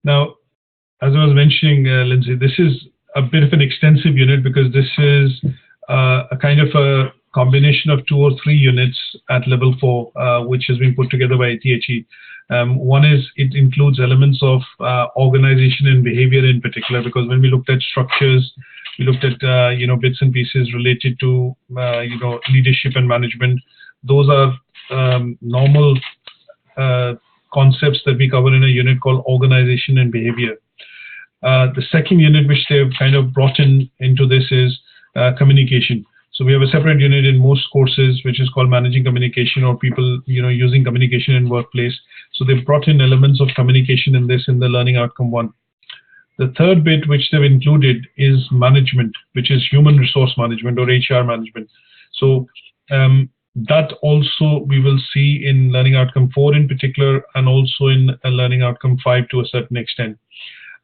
Now, as I was mentioning, Lindsay, this is a bit of an extensive unit because this is a kind of a combination of 2 or 3 units at level 4, which has been put together by ATHE. One is it includes elements of organization and behavior in particular, because when we looked at structures, we looked at bits and pieces related to leadership and management. Those are normal concepts that we cover in a unit called organization and behavior. The second unit which they've kind of brought into this is communication. So we have a separate unit in most courses which is called managing communication, or people using communication in workplace. So they've brought in elements of communication in this in the learning outcome 1. The third bit which they've included is management, which is human resource management or HR management. So that also we will see in learning outcome 4 in particular, and also in learning outcome 5 to a certain extent.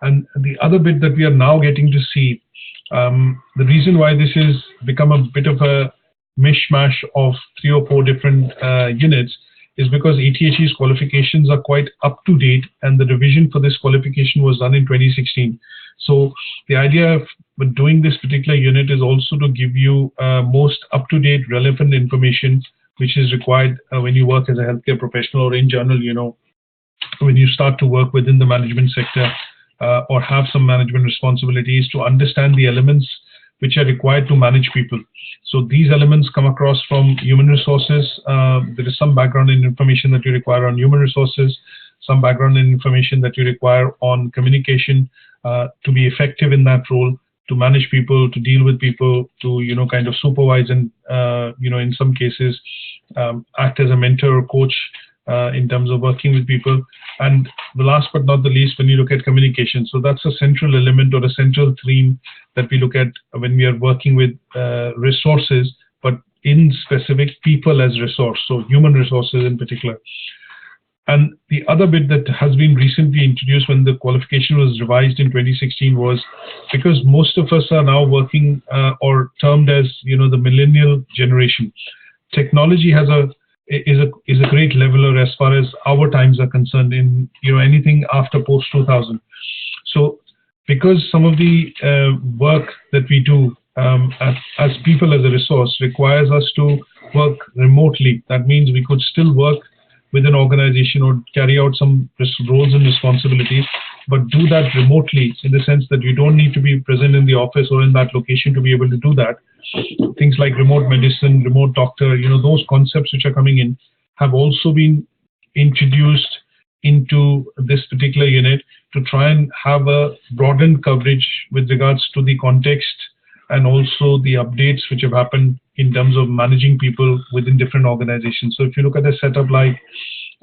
And the other bit that we are now getting to see, the reason why this has become a bit of a mishmash of 3 or 4 different units is because ATHE's qualifications are quite up to date, and the revision for this qualification was done in 2016. So the idea of doing this particular unit is also to give you most up-to-date relevant information which is required when you work as a healthcare professional, or in general, when you start to work within the management sector or have some management responsibilities, to understand the elements which are required to manage people. So these elements come across from human resources. There is some background and information that you require on human resources, some background and information that you require on communication to be effective in that role, to manage people, to deal with people, to kind of supervise and in some cases act as a mentor or coach in terms of working with people. And the last but not the least, when you look at communication, so that's a central element or a central theme that we look at when we are working with resources, but in specific people as resource, so human resources in particular. And the other bit that has been recently introduced when the qualification was revised in 2016 was, because most of us are now working or termed as the millennial generation, technology is a great leveler as far as our times are concerned in anything after post 2000. So because some of the work that we do as people as a resource requires us to work remotely, that means we could still work with an organization or carry out some roles and responsibilities, but do that remotely, in the sense that you don't need to be present in the office or in that location to be able to do that. Things like remote medicine, remote doctor, those concepts which are coming in have also been introduced into this particular unit to try and have a broadened coverage with regards to the context and also the updates which have happened in terms of managing people within different organizations. So if you look at a setup like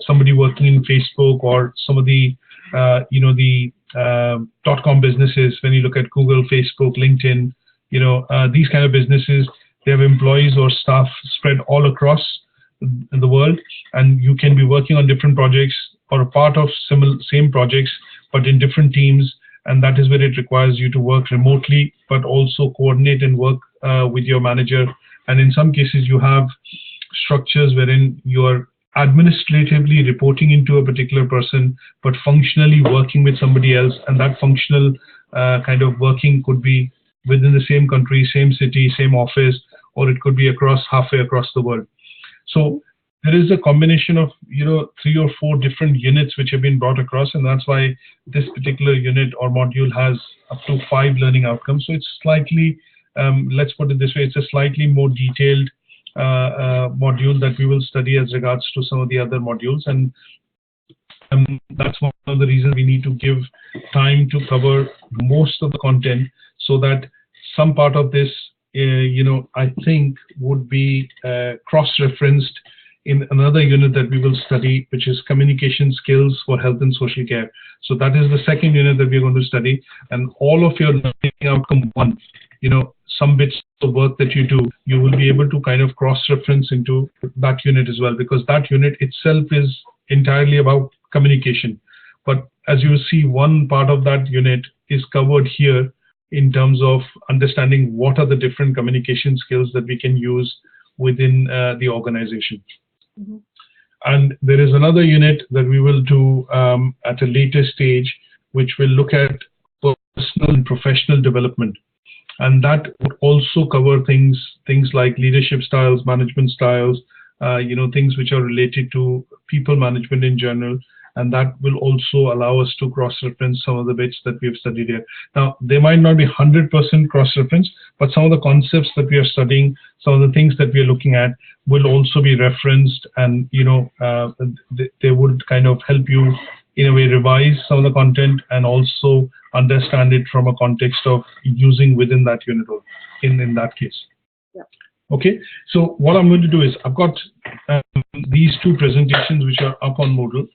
somebody working in Facebook, or some of the .com businesses, when you look at Google, Facebook, LinkedIn, these kind of businesses, they have employees or staff spread all across the world, and you can be working on different projects or a part of same projects, but in different teams. And that is where it requires you to work remotely, but also coordinate and work with your manager. And in some cases, you have structures wherein you are administratively reporting into a particular person, but functionally working with somebody else. And that functional kind of working could be within the same country, same city, same office, or it could be halfway across the world. So there is a combination of 3 or 4 different units which have been brought across, and that's why this particular unit or module has up to 5 learning outcomes. So it's slightly, let's put it this way, it's a slightly more detailed module that we will study as regards to some of the other modules, and that's one of the reasons we need to give time to cover most of the content, so that some part of this, I think would be cross-referenced in another unit that we will study, which is communication skills for health and social care. So that is the second unit that we're going to study, and all of your learning outcome 1, some bits of work that you do, you will be able to kind of cross-reference into that unit as well, because that unit itself is entirely about communication. But as you see, one part of that unit is covered here in terms of understanding what are the different communication skills that we can use within the organization. And there is another unit that we will do at a later stage, which will look at personal and professional development. And that would also cover things like leadership styles, management styles, things which are related to people management in general. And that will also allow us to cross-reference some of the bits that we have studied here. Now, they might not be 100% cross-reference, but some of the concepts that we are studying, some of the things that we are looking at will also be referenced, and they would kind of help you in a way revise some of the content and also understand it from a context of using within that unit or in that case. Yeah. Okay, so what I'm going to do is I've got these two presentations which are up on Moodle.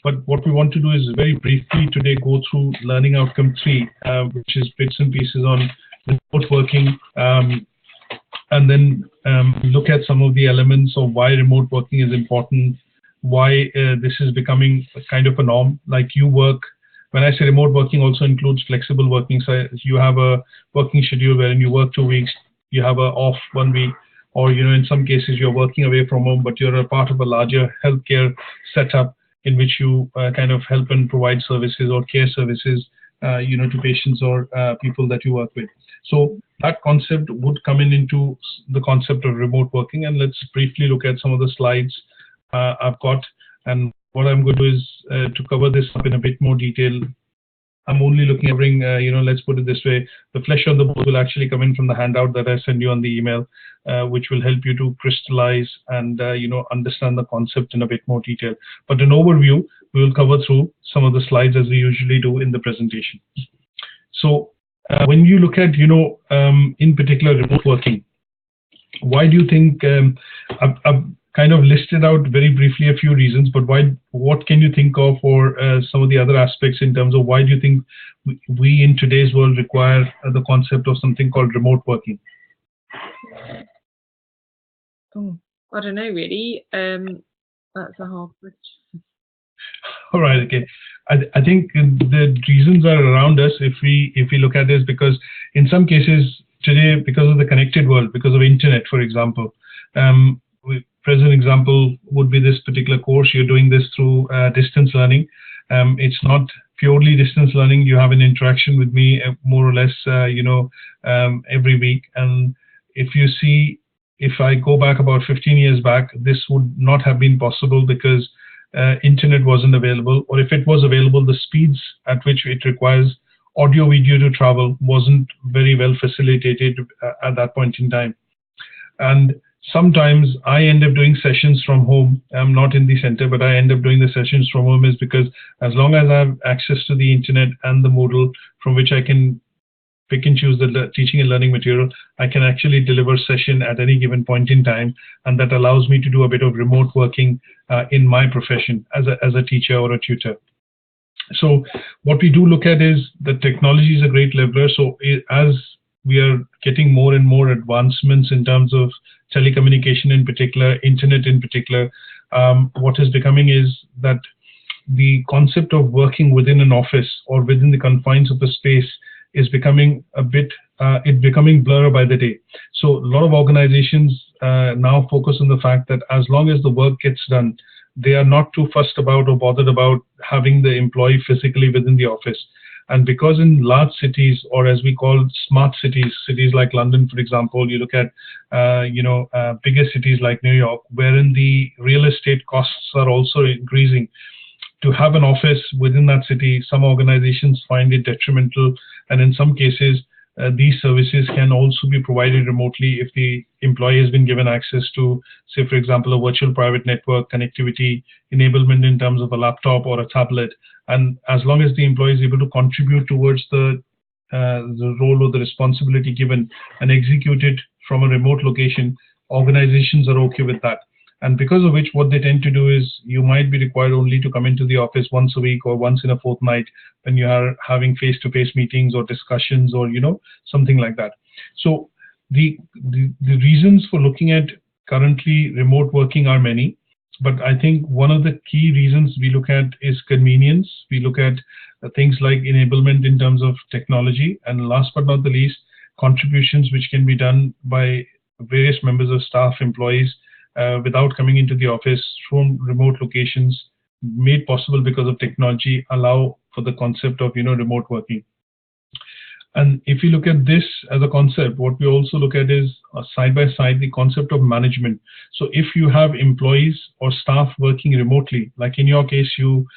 But what we want to do is very briefly today go through Learning Outcome 3, which is bits and pieces on remote working, and then look at some of the elements of why remote working is important, why this is becoming a kind of a norm. Like you work, when I say remote working also includes flexible working, so you have a working schedule wherein you work 2 weeks, you have a off 1 week, or in some cases you're working away from home, but you're a part of a larger healthcare setup in which you kind of help and provide services or care services, to patients or people that you work with. So that concept would come into the concept of remote working, and let's briefly look at some of the slides I've got. And what I'm going to do is to cover this up in a bit more detail. I'm only looking at bring, let's put it this way, the flesh on the bone will actually come in from the handout that I send you on the email, which will help you to crystallize and, understand the concept in a bit more detail. But an overview, we will cover through some of the slides as we usually do in the presentation. So when you look at, in particular remote working, why do you think, I've kind of listed out very briefly a few reasons, but what can you think of, or some of the other aspects in terms of why do you think we in today's world require the concept of something called remote working? Oh, I don't know really. That's a hard question. All right, okay. I think the reasons are around us if we look at this, because in some cases today, because of the connected world, because of internet, for example, present example would be this particular course. You're doing this through distance learning. It's not purely distance learning. You have an interaction with me more or less, every week. And if you see, if I go back about 15 years back, this would not have been possible because internet wasn't available, or if it was available, the speeds at which it requires audio video to travel wasn't very well facilitated at that point in time. And sometimes I end up doing sessions from home. I'm not in the center, but I end up doing the sessions from home is because as long as I have access to the internet and the Moodle from which I can pick and choose the teaching and learning material, I can actually deliver session at any given point in time. And that allows me to do a bit of remote working in my profession as a teacher or a tutor. So what we do look at is that technology is a great leveler. So as we are getting more and more advancements in terms of telecommunication in particular, internet in particular, what is becoming is that the concept of working within an office or within the confines of a space is becoming a bit, becoming blurred by the day. So a lot of organizations now focus on the fact that as long as the work gets done, they are not too fussed about or bothered about having the employee physically within the office. And because in large cities, or as we call smart cities, cities like London, for example, you look at, bigger cities like New York, wherein the real estate costs are also increasing. To have an office within that city, some organizations find it detrimental. And in some cases, these services can also be provided remotely if the employee has been given access to, say, for example, a virtual private network, connectivity, enablement in terms of a laptop or a tablet. And as long as the employee is able to contribute towards the role or the responsibility given and execute it from a remote location, organizations are okay with that. And because of which, what they tend to do is you might be required only to come into the office once a week or once in a fortnight when you are having face-to-face meetings or discussions or, something like that. So the reasons for looking at currently remote working are many, but I think one of the key reasons we look at is convenience. We look at things like enablement in terms of technology, and last but not the least, contributions which can be done by various members of staff, employees, without coming into the office from remote locations, made possible because of technology, allow for the concept of remote working. And if you look at this as a concept, what we also look at is side by side the concept of management. So if you have employees or staff working remotely, like in your case, you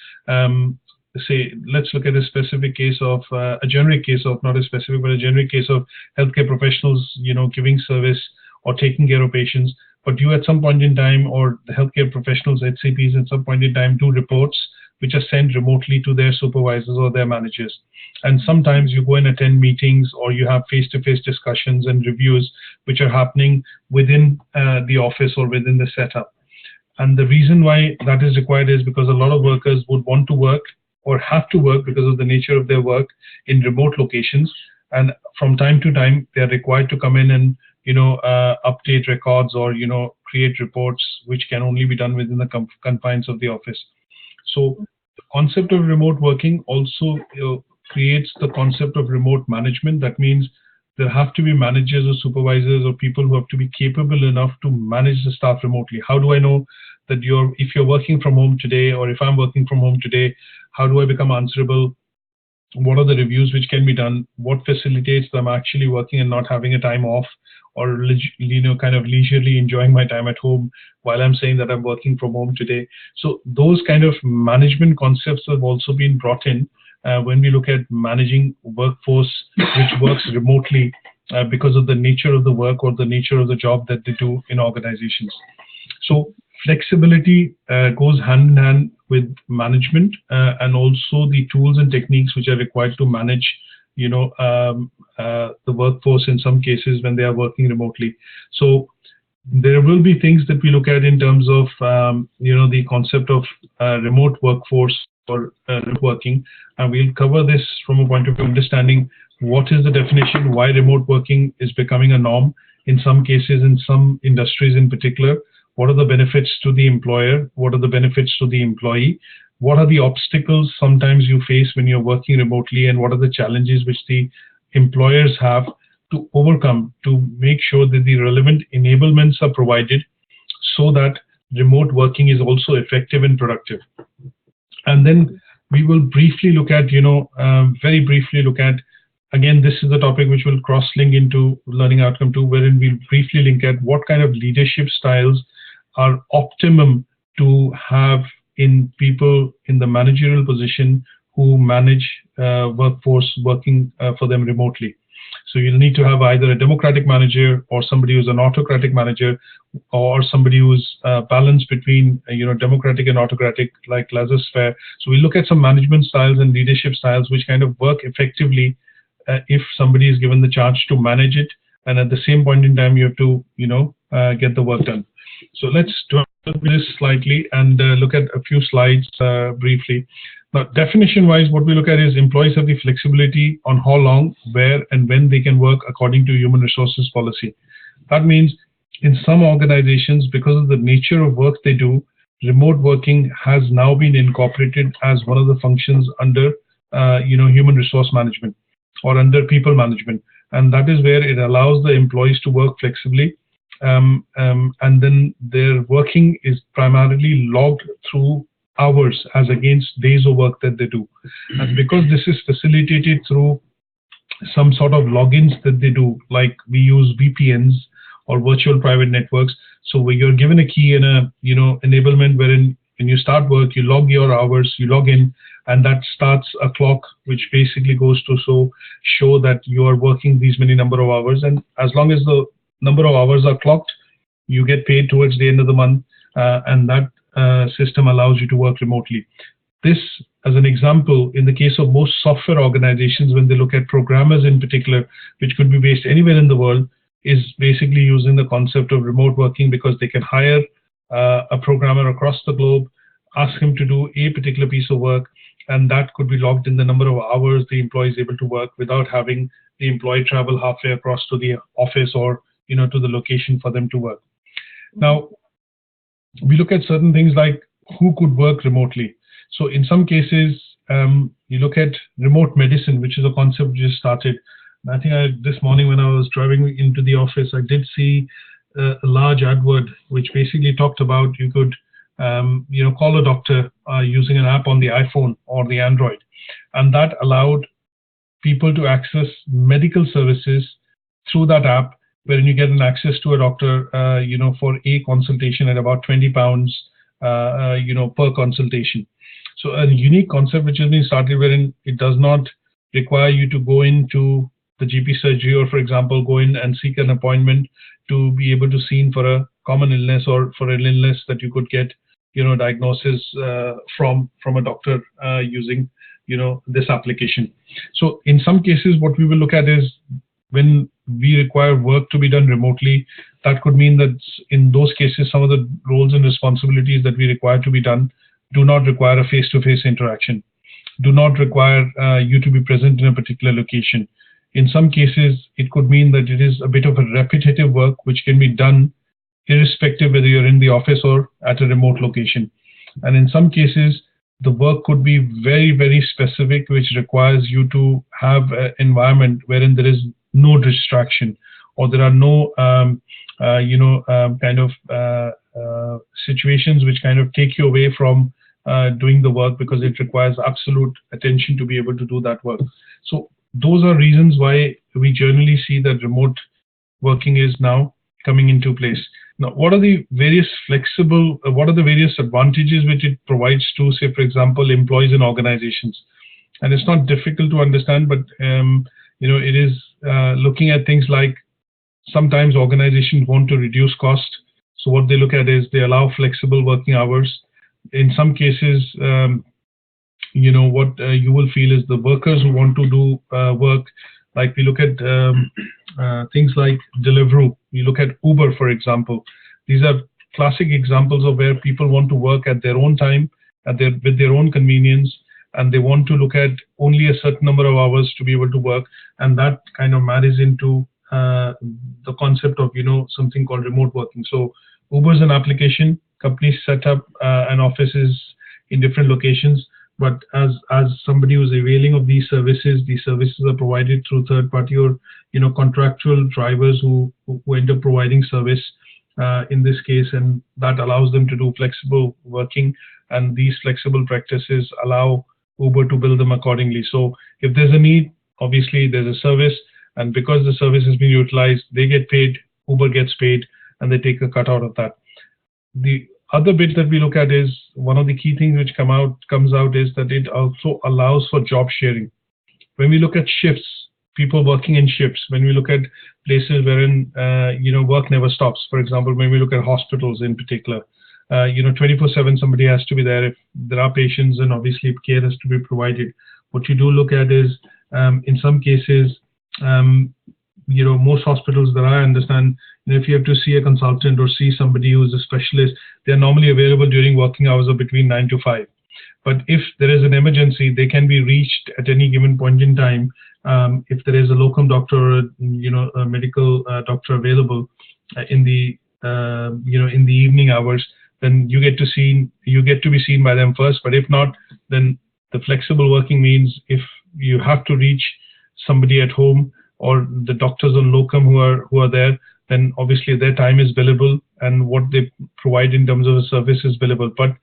say, let's look at a specific case of a generic case of, not a specific, but a generic case of healthcare professionals, giving service or taking care of patients. But you at some point in time, or the healthcare professionals, HCPs at some point in time, do reports which are sent remotely to their supervisors or their managers. And sometimes you go and attend meetings, or you have face-to-face discussions and reviews which are happening within the office or within the setup. And the reason why that is required is because a lot of workers would want to work or have to work because of the nature of their work in remote locations. And from time to time, they're required to come in and update records or create reports which can only be done within the confines of the office. So the concept of remote working also creates the concept of remote management. That means there have to be managers or supervisors or people who have to be capable enough to manage the staff remotely. How do I know that if you're working from home today, or if I'm working from home today, how do I become answerable? What are the reviews which can be done? What facilitates them actually working and not having a time off, or kind of leisurely enjoying my time at home while I'm saying that I'm working from home today? So those kind of management concepts have also been brought in when we look at managing workforce which works remotely because of the nature of the work or the nature of the job that they do in organizations. So flexibility goes hand in hand with management and also the tools and techniques which are required to manage the workforce in some cases when they are working remotely. So there will be things that we look at in terms of the concept of remote workforce or remote working, and we'll cover this from a point of view of understanding what is the definition, why remote working is becoming a norm in some cases, in some industries in particular. What are the benefits to the employer? What are the benefits to the employee? What are the obstacles sometimes you face when you're working remotely, and what are the challenges which the employers have to overcome to make sure that the relevant enablements are provided so that remote working is also effective and productive. And then we will briefly look at, very briefly look at, again, this is the topic which will cross-link into Learning Outcome 2, wherein we'll briefly link at what kind of leadership styles are optimum to have in people in the managerial position who manage workforce working for them remotely. So you'll need to have either a democratic manager or somebody who's an autocratic manager, or somebody who's balanced between democratic and autocratic, like laissez-faire. So we look at some management styles and leadership styles which kind of work effectively if somebody is given the charge to manage it, and at the same point in time you have to get the work done. So let's do this slightly and look at a few slides briefly. Now, definition-wise, what we look at is employees have the flexibility on how long, where, and when they can work according to human resources policy. That means in some organizations, because of the nature of work they do, remote working has now been incorporated as one of the functions under human resource management or under people management, and that is where it allows the employees to work flexibly. And then their working is primarily logged through hours as against days of work that they do. And because this is facilitated through some sort of logins that they do, like we use VPNs or virtual private networks. So where you're given a key and a enablement wherein when you start work, you log your hours, you log in, and that starts a clock which basically goes to show that you are working these many number of hours. And as long as the number of hours are clocked, you get paid towards the end of the month, and that system allows you to work remotely. This, as an example, in the case of most software organizations, when they look at programmers in particular, which could be based anywhere in the world, is basically using the concept of remote working, because they can hire a programmer across the globe, ask him to do a particular piece of work, and that could be logged in the number of hours the employee is able to work without having the employee travel halfway across to the office or to the location for them to work. Now, we look at certain things like who could work remotely. So in some cases, you look at remote medicine, which is a concept we just started. And I think this morning when I was driving into the office, I did see a large advert which basically talked about you could call a doctor using an app on the iPhone or the Android. and that allowed people to access medical services through that app, wherein you get an access to a doctor, for a consultation at about £20, per consultation. So a unique concept which has been started, wherein it does not require you to go into the GP surgery, or for example, go in and seek an appointment to be able to seen for a common illness or for an illness that you could get, diagnosis from a doctor using, this application. So in some cases, what we will look at is when we require work to be done remotely, that could mean that in those cases, some of the roles and responsibilities that we require to be done do not require a face-to-face interaction, do not require you to be present in a particular location. In some cases, it could mean that it is a bit of a repetitive work which can be done irrespective whether you're in the office or at a remote location. And in some cases, the work could be very, very specific, which requires you to have an environment wherein there is no distraction, or there are no, situations which kind of take you away from doing the work, because it requires absolute attention to be able to do that work. So those are reasons why we generally see that remote working is now coming into place. Now, what are the various advantages which it provides to, say, for example, employees and organizations? And it's not difficult to understand, but it is looking at things like sometimes organizations want to reduce cost. So what they look at is they allow flexible working hours. In some cases, what you will feel is the workers who want to do work, like we look at things like Deliveroo. You look at Uber, for example. These are classic examples of where people want to work at their own time, with their own convenience, and they want to look at only a certain number of hours to be able to work, and that kind of marries into the concept of something called remote working. So Uber is an application. Companies set up an offices in different locations, but as somebody who's availing of these services are provided through third party or contractual drivers who end up providing service in this case, and that allows them to do flexible working, and these flexible practices allow Uber to bill them accordingly. So if there's a need, obviously there's a service, and because the service has been utilized, they get paid, Uber gets paid, and they take a cut out of that. The other bit that we look at is one of the key things which comes out is that it also allows for job sharing. When we look at shifts, people working in shifts, when we look at places wherein work never stops, for example, when we look at hospitals in particular, 24/7 somebody has to be there. If there are patients, and obviously care has to be provided. What you do look at is in some cases, most hospitals that I understand, if you have to see a consultant or see somebody who's a specialist, they're normally available during working hours of between 9 to 5. But if there is an emergency, they can be reached at any given point in time. If there is a locum doctor or a medical doctor available in the evening hours, then you get to be seen by them first. But if not, then the flexible working means if you have to reach somebody at home or the doctors on locum who are there, then obviously their time is billable, and what they provide in terms of a service is billable. But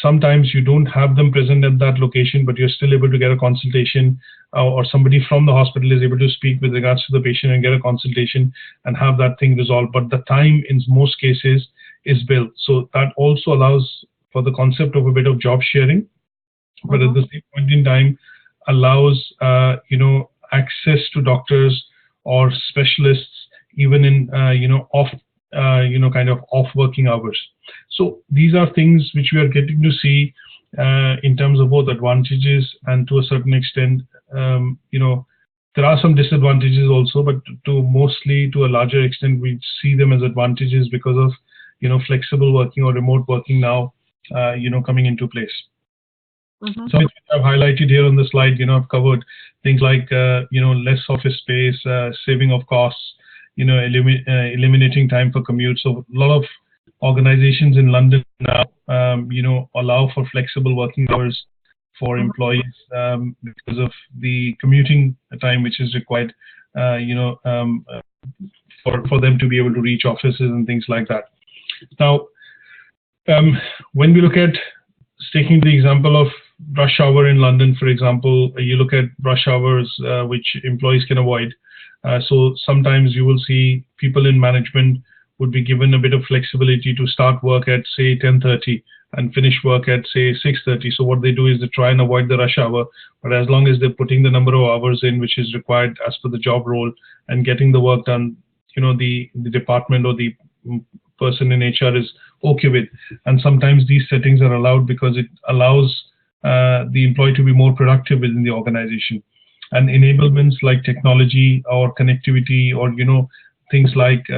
sometimes you don't have them present at that location, but you're still able to get a consultation, or somebody from the hospital is able to speak with regards to the patient and get a consultation and have that thing resolved. But the time in most cases is billed. So that also allows for the concept of a bit of job sharing, but at the same point in time allows access to doctors or specialists even in off working hours. So these are things which we are getting to see in terms of both advantages, and to a certain extent there are some disadvantages also, but to a larger extent we see them as advantages because of flexible working or remote working now coming into place. So which I've highlighted here on the slide, I've covered things like less office space, saving of costs, eliminating time for commute. So a lot of organizations in London now allow for flexible working hours for employees because of the commuting time which is required for them to be able to reach offices and things like that. Now when we look at taking the example of rush hour in London, for example, you look at rush hours which employees can avoid. So sometimes you will see people in management would be given a bit of flexibility to start work at, say, 10:30 and finish work at, say, 6:30. So what they do is they try and avoid the rush hour, but as long as they're putting the number of hours in which is required as per the job role and getting the work done, the department or the person in HR is okay with. And sometimes these settings are allowed because it allows the employee to be more productive within the organization. And enablements like technology or connectivity, or things like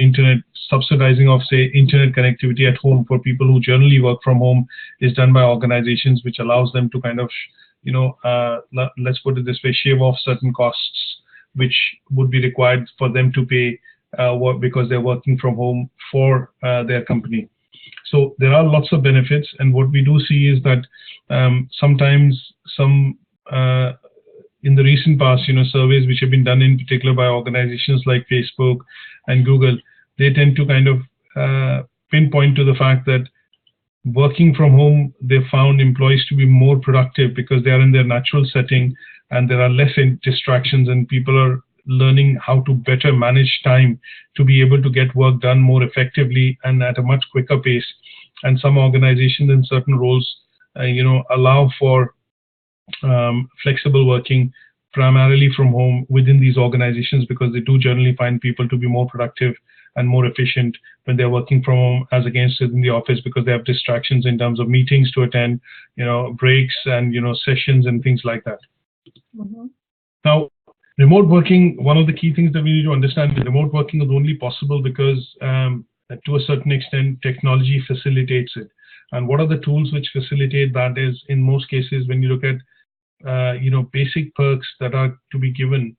internet, subsidizing of, say, internet connectivity at home for people who generally work from home, is done by organizations, which allows them to kind of let's put it this way, shave off certain costs which would be required for them to pay because they're working from home for their company. So there are lots of benefits, and what we do see is that sometimes in the recent past, surveys which have been done in particular by organizations like Facebook and Google, they tend to kind of pinpoint to the fact that working from home, they found employees to be more productive because they are in their natural setting and there are less distractions, and people are learning how to better manage time to be able to get work done more effectively and at a much quicker pace. And some organizations in certain roles, allow for flexible working primarily from home within these organizations, because they do generally find people to be more productive and more efficient when they're working from home as against in the office, because they have distractions in terms of meetings to attend, breaks and sessions and things like that. Mm-hmm. Now, remote working, one of the key things that we need to understand is remote working is only possible because to a certain extent technology facilitates it. And what are the tools which facilitate that is, in most cases, when you look at basic perks that are to be given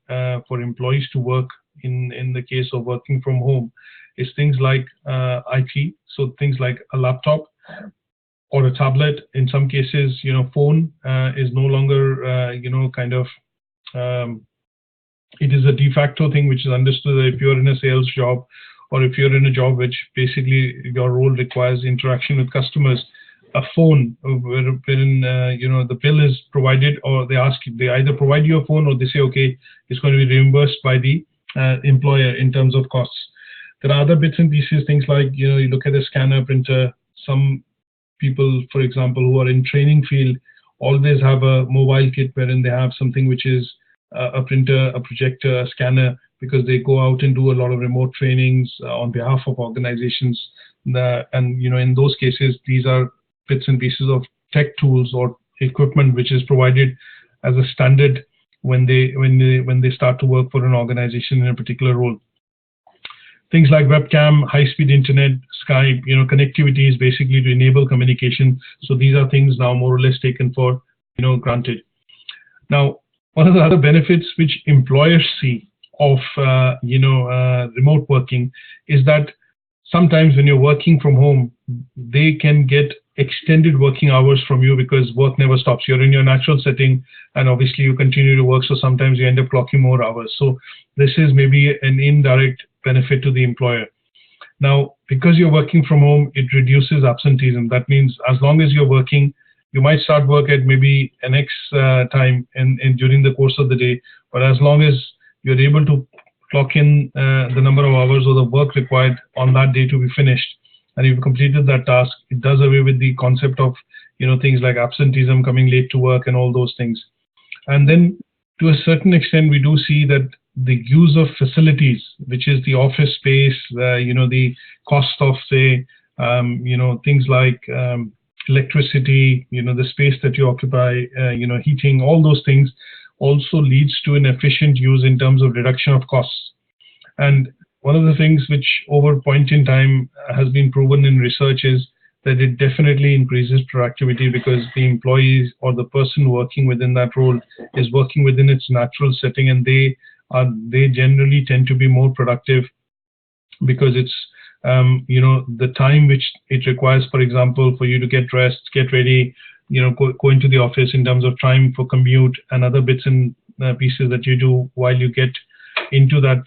for employees to work in the case of working from home, is things like IT, so things like a laptop or a tablet. In some cases, phone is no longer it is a de facto thing which is understood that if you're in a sales job or if you're in a job which basically your role requires interaction with customers, a phone wherein the bill is provided, or they either provide you a phone or they say, okay, it's going to be reimbursed by the employer in terms of costs. There are other bits and pieces, things like, you look at a scanner, printer. Some people, for example, who are in training field always have a mobile kit wherein they have something which is a printer, a projector, a scanner, because they go out and do a lot of remote trainings on behalf of organizations. In those cases, these are bits and pieces of tech tools or equipment which is provided as a standard when they start to work for an organization in a particular role. Things like webcam, high-speed internet, Skype, connectivity is basically to enable communication. So these are things now more or less taken for granted. Now, one of the other benefits which employers see of remote working is that sometimes when you're working from home, they can get extended working hours from you because work never stops. You're in your natural setting and obviously you continue to work, so sometimes you end up clocking more hours. So this is maybe an indirect benefit to the employer. Now, because you're working from home, it reduces absenteeism. That means as long as you're working, you might start work at maybe an X time during the course of the day, but as long as you're able to clock in the number of hours or the work required on that day to be finished, and you've completed that task, it does away with the concept of things like absenteeism, coming late to work, and all those things. And then to a certain extent, we do see that the use of facilities, which is the office space, the cost of, say, things like electricity, the space that you occupy, heating, all those things also leads to an efficient use in terms of reduction of costs. And one of the things which over point in time has been proven in research is that it definitely increases productivity, because the employees or the person working within that role is working within its natural setting, and they generally tend to be more productive because it's the time which it requires, for example, for you to get dressed, get ready, go into the office, in terms of time for commute and other bits and pieces that you do while you get into that,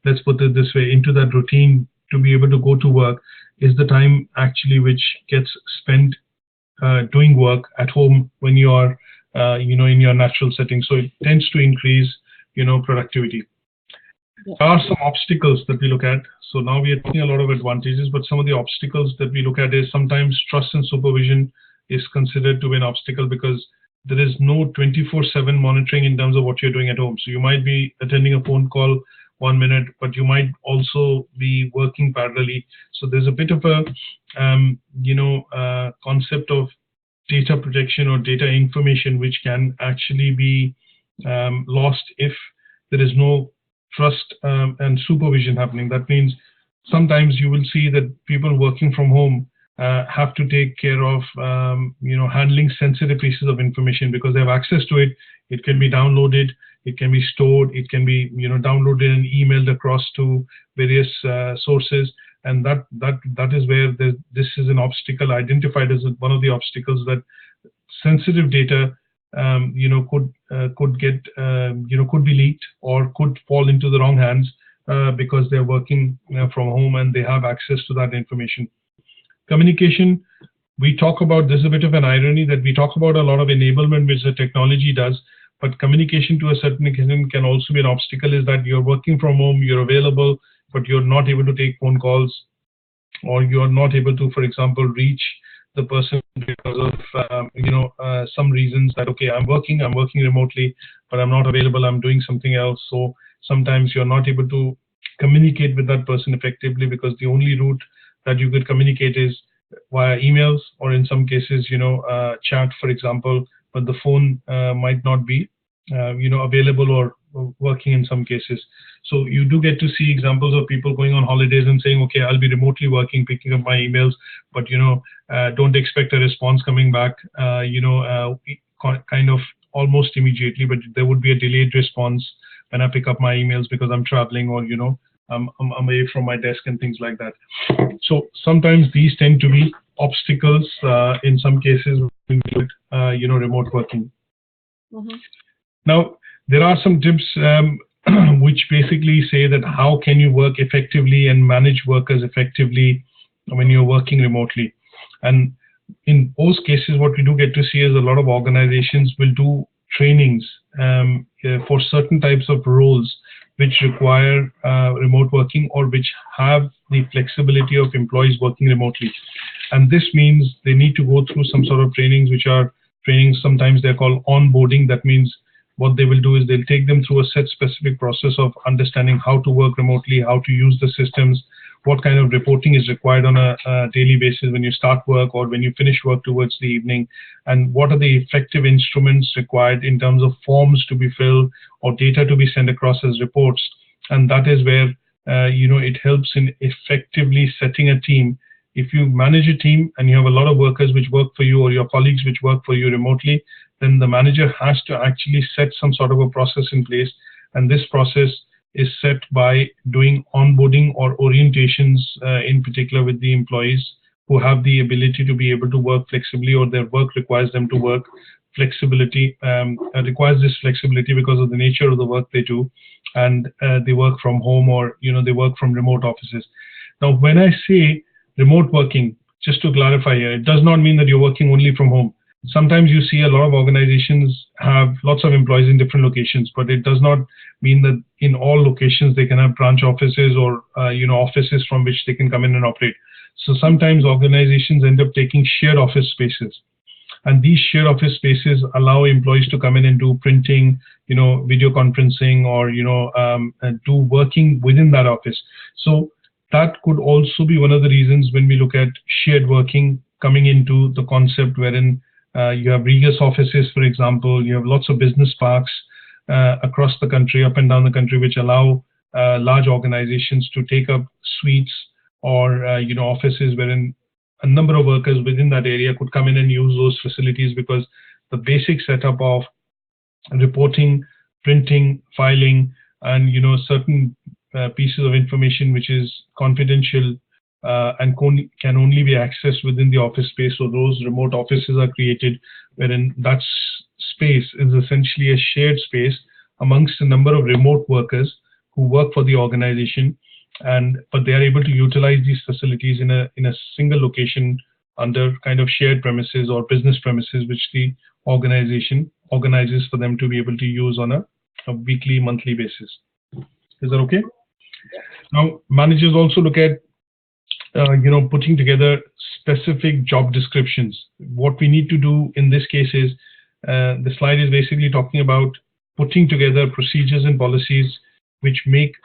let's put it this way, into that routine to be able to go to work, is the time actually which gets spent doing work at home when you are in your natural setting. So it tends to increase productivity. There are some obstacles that we look at. So now we are taking a lot of advantages, but some of the obstacles that we look at is sometimes trust and supervision is considered to be an obstacle because there is no 24/7 monitoring in terms of what you're doing at home. So you might be attending a phone call 1 minute, but you might also be working parallelly. So there's a bit of a concept of data protection or data information which can actually be lost if there is no trust and supervision happening. That means sometimes you will see that people working from home have to take care of handling sensitive pieces of information because they have access to it. It can be downloaded, it can be stored, it can be downloaded and emailed across to various sources, and that is where this is an obstacle identified as one of the obstacles, that sensitive data could get could be leaked or could fall into the wrong hands because they're working from home and they have access to that information. Communication, we talk about, there's a bit of an irony that we talk about a lot of enablement which the technology does, but communication to a certain extent can also be an obstacle, is that you're working from home, you're available, but you're not able to take phone calls, or you're not able to, for example, reach the person because of some reasons that, okay, I'm working remotely, but I'm not available, I'm doing something else. So sometimes you're not able to communicate with that person effectively because the only route that you could communicate is via emails, or in some cases, chat, for example, but the phone might not be, available or working in some cases. So you do get to see examples of people going on holidays and saying, okay, I'll be remotely working, picking up my emails, but, don't expect a response coming back, kind of almost immediately, but there would be a delayed response when I pick up my emails because I'm traveling, or, I'm away from my desk and things like that. So sometimes these tend to be obstacles in some cases when we look at, remote working. Mm-hmm. Now, there are some tips which basically say that how can you work effectively and manage workers effectively when you're working remotely. And in most cases, what we do get to see is a lot of organizations will do trainings for certain types of roles which require remote working, or which have the flexibility of employees working remotely. And this means they need to go through some sort of trainings, which are trainings, sometimes they're called onboarding. That means what they will do is they'll take them through a set specific process of understanding how to work remotely, how to use the systems, what kind of reporting is required on a daily basis when you start work or when you finish work towards the evening, and what are the effective instruments required in terms of forms to be filled or data to be sent across as reports. And that is where it helps in effectively setting a team. If you manage a team and you have a lot of workers which work for you, or your colleagues which work for you remotely, then the manager has to actually set some sort of a process in place. And this process is set by doing onboarding or orientations in particular with the employees who have the ability to be able to work flexibly, or their work requires them to work flexibility, requires this flexibility because of the nature of the work they do, and they work from home, or they work from remote offices. Now, when I say remote working, just to clarify here, it does not mean that you're working only from home. Sometimes you see a lot of organizations have lots of employees in different locations, but it does not mean that in all locations they can have branch offices or offices from which they can come in and operate. So sometimes organizations end up taking shared office spaces, and these shared office spaces allow employees to come in and do printing, video conferencing, or do working within that office. So that could also be one of the reasons when we look at shared working coming into the concept, wherein you have Regus offices, for example, you have lots of business parks across the country, up and down the country, which allow large organizations to take up suites or offices wherein a number of workers within that area could come in and use those facilities, because the basic setup of reporting, printing, filing, and certain pieces of information which is confidential and can only be accessed within the office space. So those remote offices are created wherein that space is essentially a shared space amongst a number of remote workers who work for the organization, but they are able to utilize these facilities in a single location under kind of shared premises or business premises, which the organization organizes for them to be able to use on a weekly, monthly basis. Is that okay? Now, managers also look at putting together specific job descriptions. What we need to do in this case is, the slide is basically talking about putting together procedures and policies which make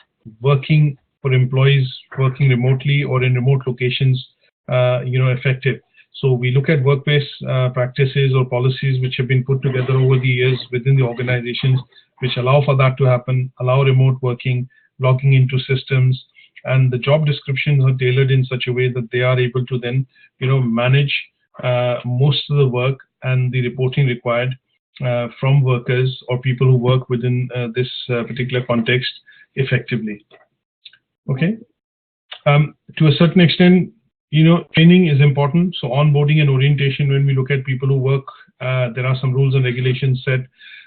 working for employees working remotely or in remote locations, effective. So we look at workplace practices or policies which have been put together over the years within the organizations, which allow for that to happen, allow remote working, logging into systems, and the job descriptions are tailored in such a way that they are able to then, manage most of the work and the reporting required from workers or people who work within this particular context effectively. Okay. To a certain extent, training is important. So onboarding and orientation, when we look at people who work, there are some rules and regulations set.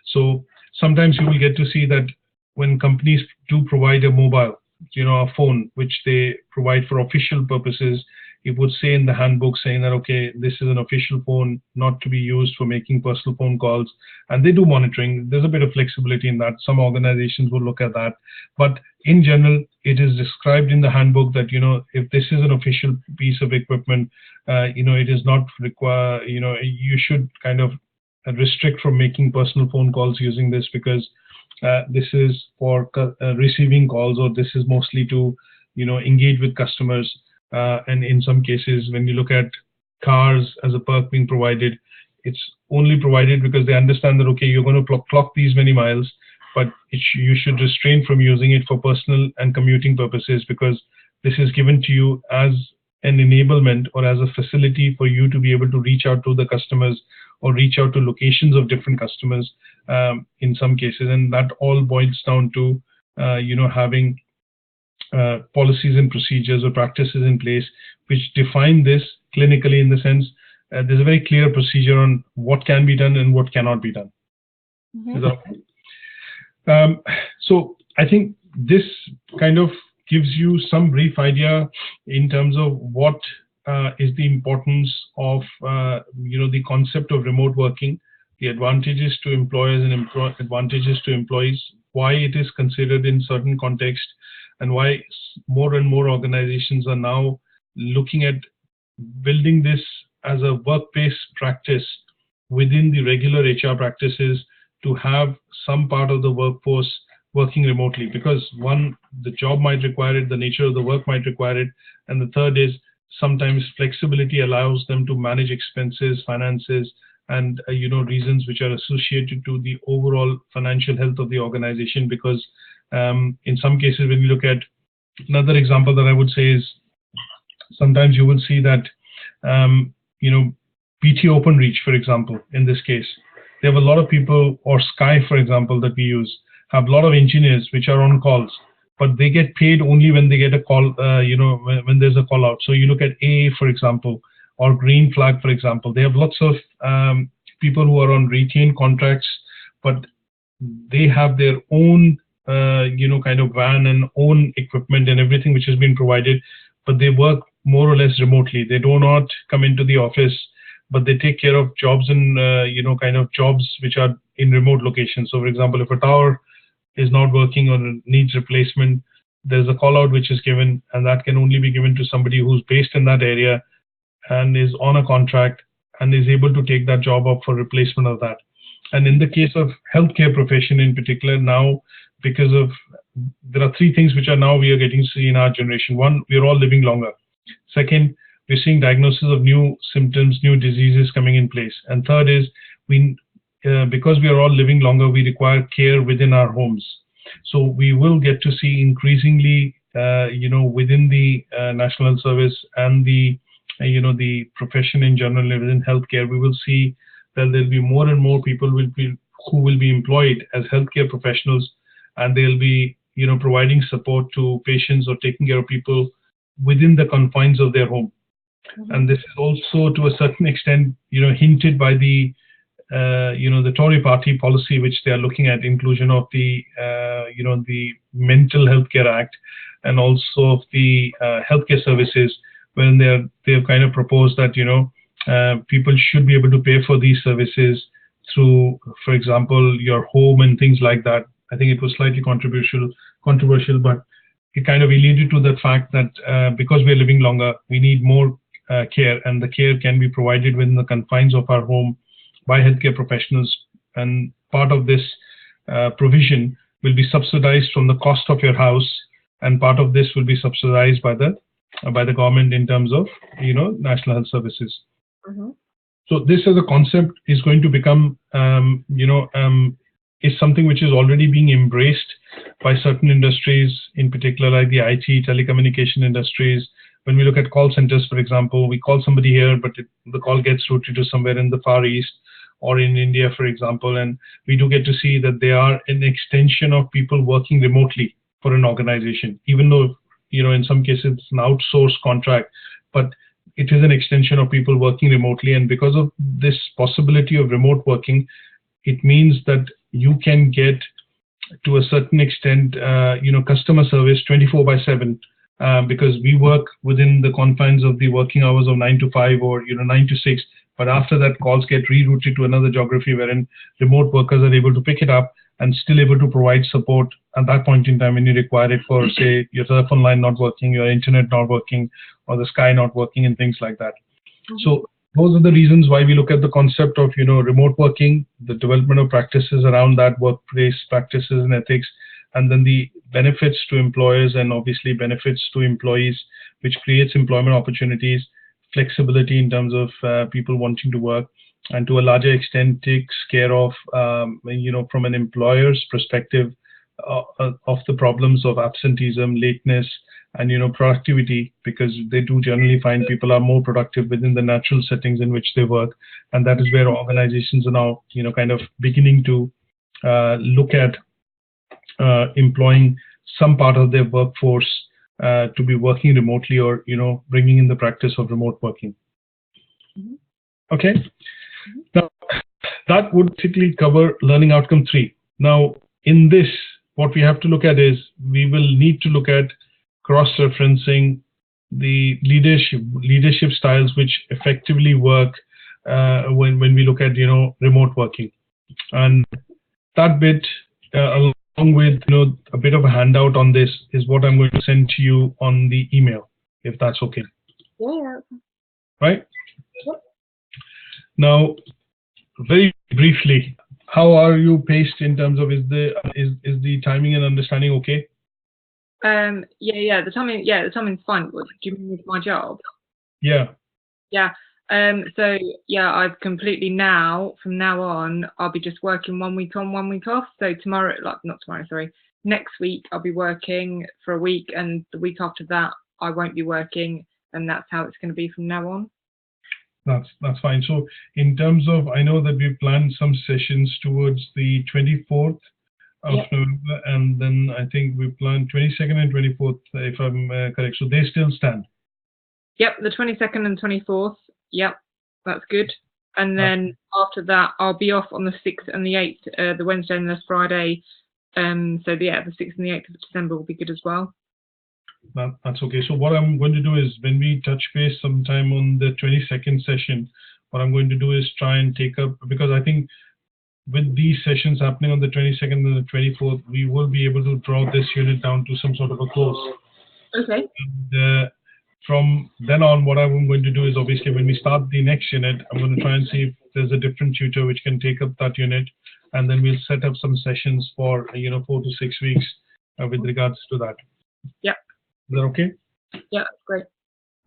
So sometimes you will get to see that when companies do provide a mobile, a phone, which they provide for official purposes, it would say in the handbook saying that, okay, this is an official phone, not to be used for making personal phone calls. And they do monitoring. There's a bit of flexibility in that. Some organizations will look at that. But in general, it is described in the handbook that, if this is an official piece of equipment, it is not require, you should kind of restrict from making personal phone calls using this, because this is for receiving calls, or this is mostly to, engage with customers. And in some cases, when you look at cars as a perk being provided, it's only provided because they understand that, okay, you're going to clock these many miles, but you should restrain from using it for personal and commuting purposes, because this is given to you as an enablement or as a facility for you to be able to reach out to the customers or reach out to locations of different customers in some cases. And that all boils down to, having policies and procedures or practices in place which define this clinically, in the sense there's a very clear procedure on what can be done and what cannot be done. Mm-hmm. Is that okay? So I think this kind of gives you some brief idea in terms of what is the importance of the concept of remote working, the advantages to employers and advantages to employees, why it is considered in certain contexts, and why more and more organizations are now looking at building this as a workplace practice within the regular HR practices, to have some part of the workforce working remotely, because one, the job might require it, the nature of the work might require it, and the third is sometimes flexibility allows them to manage expenses, finances, and reasons which are associated to the overall financial health of the organization. Because in some cases, when you look at another example that I would say is, sometimes you will see that PT OpenReach, for example, in this case, they have a lot of people, or Sky, for example, that we use, have a lot of engineers which are on calls, but they get paid only when they get a call, when there's a call out. So you look at ATHE, for example, or Green Flag, for example, they have lots of people who are on retained contracts, but they have their own, kind of van and own equipment and everything which has been provided, but they work more or less remotely. They do not come into the office, but they take care of jobs and, kind of jobs which are in remote locations. So for example, if a tower is not working or needs replacement, there's a call out which is given, and that can only be given to somebody who's based in that area and is on a contract and is able to take that job up for replacement of that. And in the case of healthcare profession in particular, now, because of, there are three things which are now we are getting to see in our generation. One, we are all living longer. Second, we're seeing diagnosis of new symptoms, new diseases coming in place. And third is, because we are all living longer, we require care within our homes. So we will get to see increasingly, within the National Health Service and the, the profession in general within healthcare, we will see that there'll be more and more people who will be employed as healthcare professionals, and they'll be, providing support to patients or taking care of people within the confines of their home. Mm-hmm. And this is also, to a certain extent, hinted by the, the Tory party policy, which they are looking at inclusion of the, the Mental Health Care Act, and also of the healthcare services, when they've kind of proposed that people should be able to pay for these services through, for example, your home and things like that. I think it was slightly controversial, but it kind of alluded to the fact that because we're living longer, we need more care, and the care can be provided within the confines of our home by healthcare professionals. And part of this provision will be subsidized from the cost of your house, and part of this will be subsidized by the government in terms of national health services. Mm-hmm. So this as a concept is going to become is something which is already being embraced by certain industries, in particular like the IT, telecommunication industries. When we look at call centers, for example, we call somebody here, but the call gets routed to somewhere in the Far East or in India, for example, and we do get to see that they are an extension of people working remotely for an organization, even though in some cases it's an outsourced contract, but it is an extension of people working remotely. And because of this possibility of remote working, it means that you can get, to a certain extent, customer service 24/7, because we work within the confines of the working hours of 9 to 5 or 9 to 6. But after that, calls get rerouted to another geography wherein remote workers are able to pick it up and still able to provide support at that point in time when you require it for, say, your telephone line not working, your internet not working, or the Sky not working, and things like that. Mm-hmm. So those are the reasons why we look at the concept of remote working, the development of practices around that, workplace practices and ethics, and then the benefits to employers and obviously benefits to employees, which creates employment opportunities, flexibility in terms of people wanting to work, and to a larger extent takes care of from an employer's perspective of the problems of absenteeism, lateness, and productivity, because they do generally find people are more productive within the natural settings in which they work. And that is where organizations are now kind of beginning to look at employing some part of their workforce to be working remotely, or bringing in the practice of remote working. Mm-hmm. Okay. Mm-hmm. Now that would typically cover learning outcome 3. Now in this, what we have to look at is we will need to look at cross-referencing the leadership styles which effectively work when we look at remote working. And that bit along with a bit of a handout on this is what I'm going to send to you on the email, if that's okay. Yeah. Right? Yep. Now, very briefly, how are you paced in terms of is the timing and understanding okay? Yeah, the timing's fine. What do you mean with my job? Yeah. Yeah. So yeah, I've completely from now on, I'll be just working 1 week on, 1 week off. So next week I'll be working for a week, and the week after that I won't be working, and that's how it's going to be from now on. That's fine. So in terms of, I know that we planned some sessions towards the 24th of November, and then I think we planned 22nd and 24th, if I'm correct. So they still stand. Yep, the 22nd and 24th. Yep, that's good. And then after that, I'll be off on the 6th and the 8th, the Wednesday and the Friday. So yeah, the 6th and the 8th of December will be good as well. That's okay. So what I'm going to do is, when we touch base sometime on the 22nd session, what I'm going to do is try and take up, because I think with these sessions happening on the 22nd and the 24th, we will be able to draw this unit down to some sort of a close. Okay. And, from then on, what I'm going to do is, obviously, when we start the next unit, I'm going to try and see if there's a different tutor which can take up that unit, and then we'll set up some sessions for 4 to 6 weeks with regards to that. Yeah. Is that okay? Yeah, great.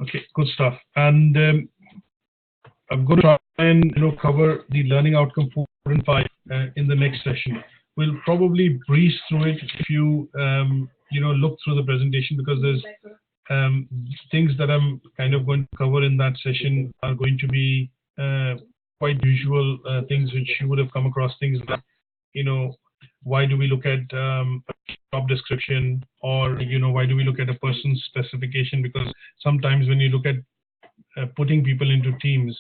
Okay, good stuff. And I'm going to try and cover the learning outcome 4 and 5 in the next session. We'll probably breeze through it if you look through the presentation, because there's things that I'm kind of going to cover in that session are going to be quite usual things which you would have come across, things like, why do we look at a job description, or, why do we look at a person's specification? Because sometimes when you look at putting people into teams,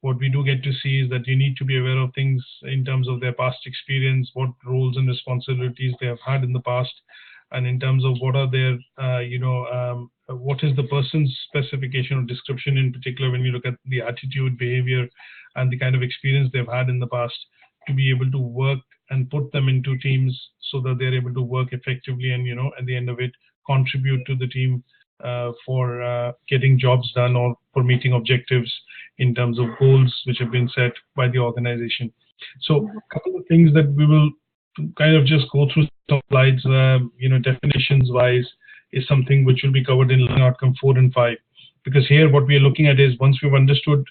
what we do get to see is that you need to be aware of things in terms of their past experience, what roles and responsibilities they have had in the past, and in terms of what are their, what is the person's specification or description in particular when you look at the attitude, behavior, and the kind of experience they've had in the past, to be able to work and put them into teams so that they're able to work effectively and, at the end of it, contribute to the team for getting jobs done or for meeting objectives in terms of goals which have been set by the organization. So a couple of things that we will kind of just go through some slides, definitions wise, is something which will be covered in Learning Outcome 4 and 5. Because here what we are looking at is, once we've understood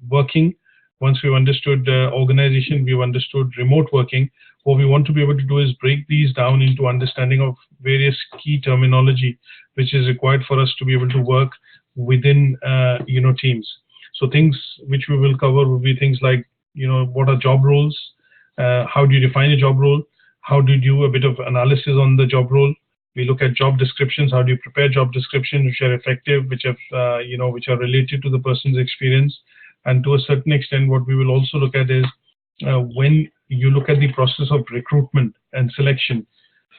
working, once we've understood organization, we've understood remote working, what we want to be able to do is break these down into understanding of various key terminology which is required for us to be able to work within teams. So things which we will cover will be things like, what are job roles, how do you define a job role, how do you do a bit of analysis on the job role. We look at job descriptions, how do you prepare job descriptions which are effective, which have which are related to the person's experience. And to a certain extent, what we will also look at is when you look at the process of recruitment and selection,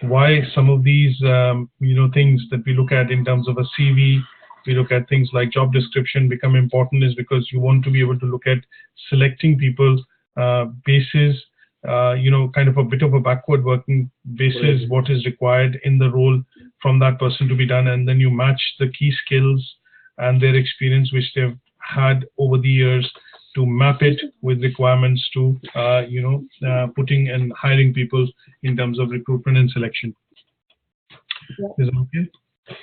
why some of these things that we look at in terms of a CV, we look at things like job description become important, is because you want to be able to look at selecting people basis, kind of a bit of a backward working basis, what is required in the role from that person to be done, and then you match the key skills and their experience which they've had over the years to map it with requirements to putting and hiring people in terms of recruitment and selection. Is that okay?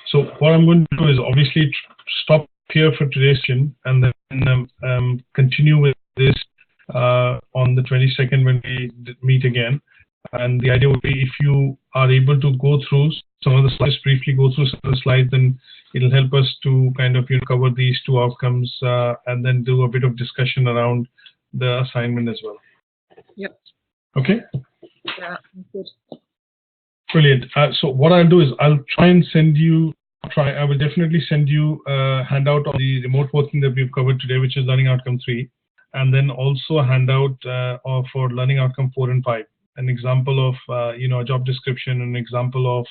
So what I'm going to do is obviously stop here for today's session and then continue with this on the 22nd when we meet again. And the idea would be, if you are able to go through some of the slides, briefly go through some of the slides, then it'll help us to kind of cover these two outcomes and then do a bit of discussion around the assignment as well. Yep. Okay. Yeah, good. Brilliant. So what I'll do is I'll try and send you. I will definitely send you a handout on the remote working that we've covered today, which is Learning Outcome 3, and then also a handout for Learning Outcome 4 and 5. An example of a job description, an example of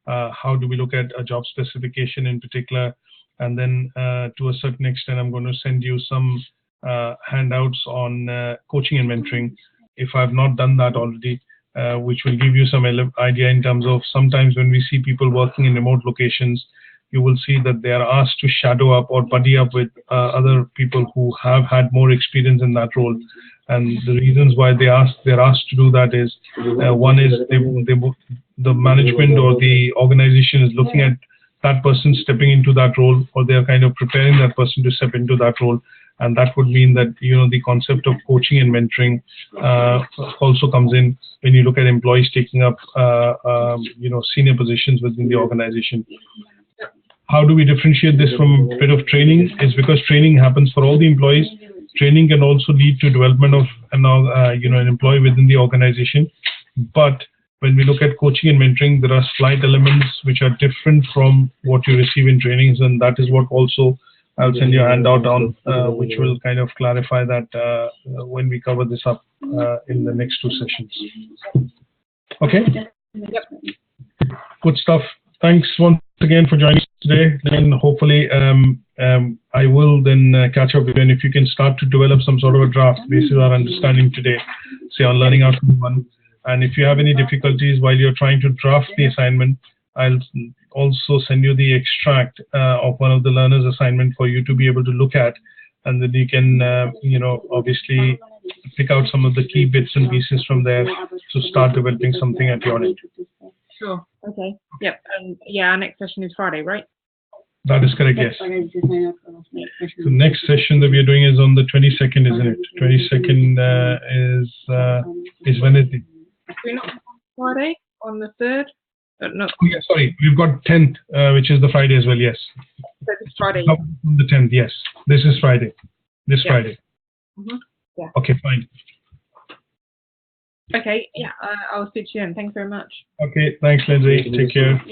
how do we look at a job specification in particular, and then to a certain extent I'm going to send you some handouts on coaching and mentoring, if I've not done that already, which will give you some idea in terms of, sometimes when we see people working in remote locations, you will see that they are asked to shadow up or buddy up with other people who have had more experience in that role. And the reasons why they're asked to do that is, one is the management or the organization is looking at that person stepping into that role, or they're kind of preparing that person to step into that role. And that would mean that, the concept of coaching and mentoring also comes in when you look at employees taking up, senior positions within the organization. How do we differentiate this from a bit of training? Is because training happens for all the employees. Training can also lead to development of an employee within the organization. But when we look at coaching and mentoring, there are slight elements which are different from what you receive in trainings, and that is what also I'll send you a handout on, which will kind of clarify that when we cover this up in the next two sessions. Okay? Yep. Good stuff. Thanks once again for joining us today. Then hopefully I will then catch up with you, and if you can start to develop some sort of a draft based on our understanding today, say on Learning Outcome 1. And if you have any difficulties while you're trying to draft the assignment, I'll also send you the extract of one of the learners' assignment for you to be able to look at, and then you can, obviously pick out some of the key bits and pieces from there to start developing something at your end. Sure. Okay. Yep. Yeah, our next session is Friday, right? That is correct, yes. The next session that we are doing is on the 22nd, isn't it? 22nd is Wednesday. Do we not have Friday on the 3rd? No. Oh, yeah, sorry. We've got 10th, which is the Friday as well, yes. So this Friday. On the 10th, yes. This is Friday. This Friday. Mm-hmm. Yeah. Okay, fine. Okay, yeah, I'll speak to you then. Thanks very much. Okay, thanks, Lindsay. Take care.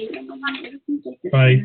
Bye.